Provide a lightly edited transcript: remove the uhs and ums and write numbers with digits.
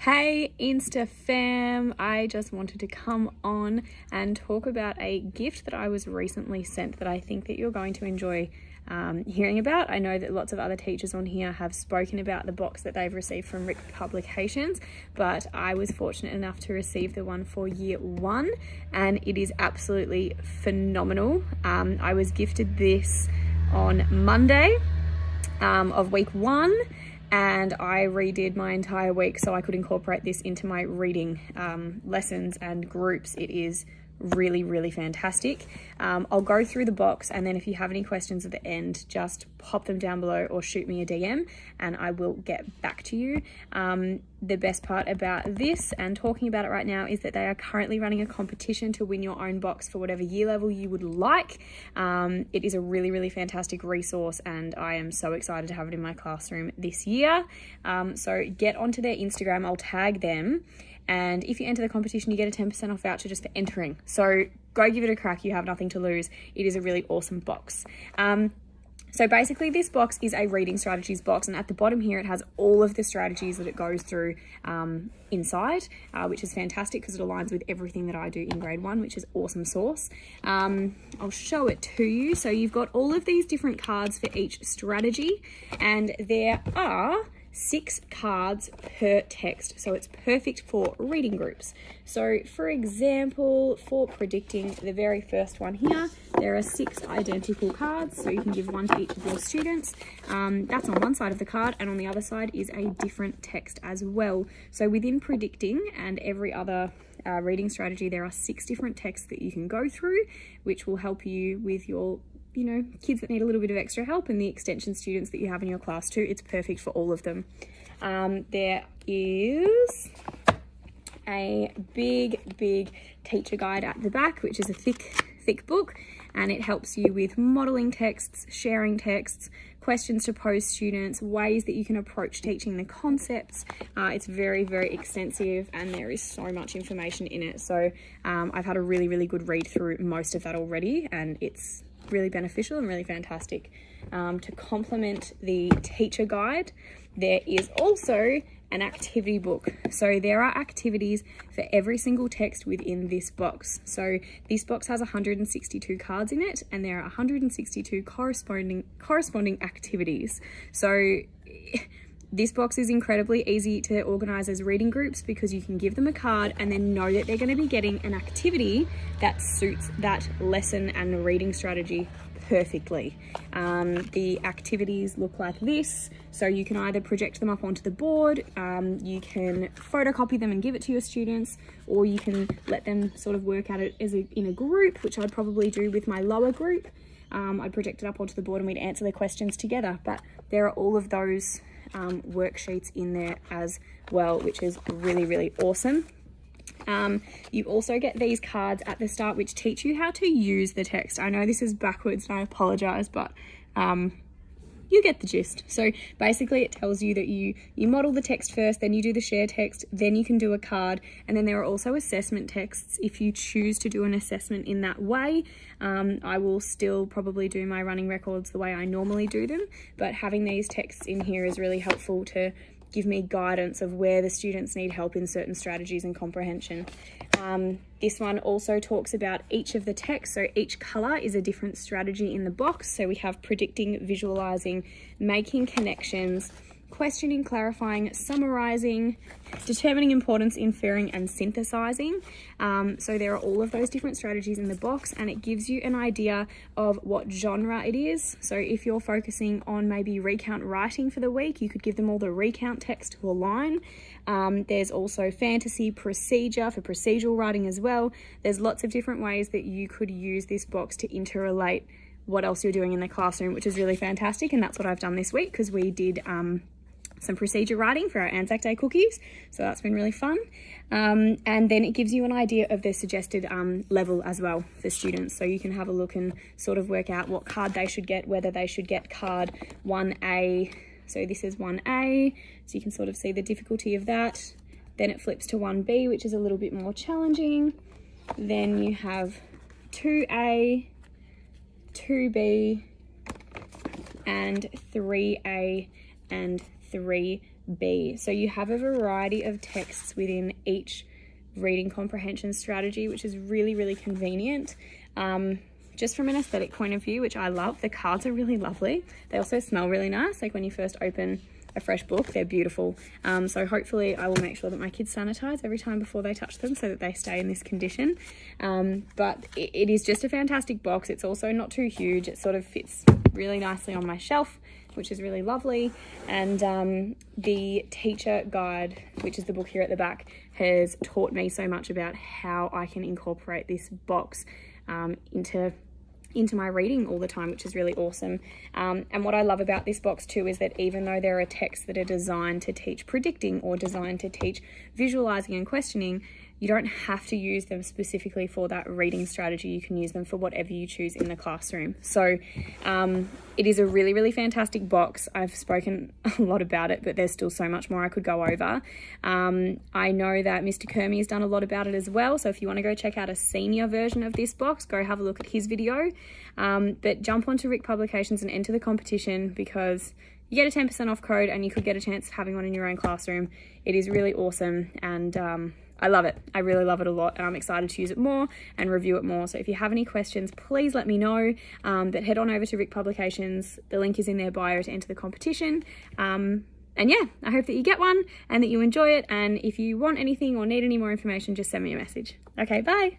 Hey Insta fam, I just wanted to come on and talk about a gift that I was recently sent that I think that you're going to enjoy hearing about. I know that lots of other teachers on here have spoken about the box that they've received from Rick Publications, but I was fortunate enough to receive the one for year 1 and it is absolutely phenomenal. I was gifted this on Monday of week 1. And I redid my entire week so I could incorporate this into my reading lessons and groups. It is really, really fantastic. I'll go through the box, and then if you have any questions at the end, just pop them down below or shoot me a DM and I will get back to you. The best part about this and talking about it right now is that they are currently running a competition to win your own box for whatever year level you would like. It is a really, really fantastic resource and I am so excited to have it in my classroom this year. So get onto their Instagram, I'll tag them. And if you enter the competition, you get a 10% off voucher just for entering. So go give it a crack. You have nothing to lose. It is a really awesome box. So basically this box is a reading strategies box, and at the bottom here it has all of the strategies that it goes through inside, which is fantastic because it aligns with everything that I do in grade 1, which is awesome sauce. I'll show it to you. So you've got all of these different cards for each strategy, and there are 6 cards per text, so it's perfect for reading groups. So for example, for predicting, the very first one here, there are 6 identical cards, so you can give one to each of your students. That's on one side of the card, and on the other side is a different text as well. So within predicting and every other reading strategy, there are 6 different texts that you can go through, which will help you with your kids that need a little bit of extra help, and the extension students that you have in your class too. It's perfect for all of them. There is a big teacher guide at the back, which is a thick book, and it helps you with modeling texts, sharing texts, questions to pose students, ways that you can approach teaching the concepts. It's very, very extensive and there is so much information in it. So I've had a really, really good read through most of that already, and it's really beneficial and really fantastic. To complement the teacher guide, there is also an activity book. So there are activities for every single text within this box. So this box has 162 cards in it, and there are 162 corresponding activities. So this box is incredibly easy to organize as reading groups because you can give them a card and then know that they're going to be getting an activity that suits that lesson and reading strategy perfectly. The activities look like this. So you can either project them up onto the board, you can photocopy them and give it to your students, or you can let them sort of work at it in a group, which I'd probably do with my lower group. I'd project it up onto the board and we'd answer the questions together. But there are all of those worksheets in there as well, which is really, really awesome. You also get these cards at the start which teach you how to use the text. I know this is backwards and I apologize, but you get the gist. So basically it tells you that you model the text first, then you do the share text, then you can do a card, and then there are also assessment texts if you choose to do an assessment in that way. I will still probably do my running records the way I normally do them, but having these texts in here is really helpful to give me guidance of where the students need help in certain strategies and comprehension. This one also talks about each of the texts, so each colour is a different strategy in the box. So we have predicting, visualising, making connections, questioning, clarifying, summarising, determining importance, inferring and synthesising. So there are all of those different strategies in the box, and it gives you an idea of what genre it is. So if you're focusing on maybe recount writing for the week, you could give them all the recount text to align. There's also fantasy, procedure for procedural writing as well. There's lots of different ways that you could use this box to interrelate what else you're doing in the classroom, which is really fantastic. And that's what I've done this week because we did some procedure writing for our Anzac Day cookies, so that's been really fun. And then it gives you an idea of their suggested level as well for students, so you can have a look and sort of work out what card they should get, whether they should get card 1A. So this is 1A, so you can sort of see the difficulty of that. Then it flips to 1B, which is a little bit more challenging. Then you have 2A, 2B, and 3A and 3 be. So you have a variety of texts within each reading comprehension strategy, which is really, really convenient. Just from an aesthetic point of view, which I love, the cards are really lovely. They also smell really nice. Like when you first open a fresh book, they're beautiful. So hopefully I will make sure that my kids sanitize every time before they touch them so that they stay in this condition. But it is just a fantastic box. It's also not too huge. It sort of fits really nicely on my shelf, which is really lovely. And the teacher guide, which is the book here at the back, has taught me so much about how I can incorporate this box into my reading all the time, which is really awesome. And what I love about this box too is that even though there are texts that are designed to teach predicting or designed to teach visualizing and questioning, you don't have to use them specifically for that reading strategy. You can use them for whatever you choose in the classroom. So it is a really, really fantastic box. I've spoken a lot about it, but there's still so much more I could go over. I know that Mr. Kermy has done a lot about it as well. So if you want to go check out a senior version of this box, go have a look at his video. But jump onto Rick Publications and enter the competition, because you get a 10% off code and you could get a chance of having one in your own classroom. It is really awesome, and I love it. I really love it a lot, and I'm excited to use it more and review it more. So if you have any questions, please let me know. But head on over to Rick Publications. The link is in their bio to enter the competition. And yeah, I hope that you get one and that you enjoy it. And if you want anything or need any more information, just send me a message. Okay, bye.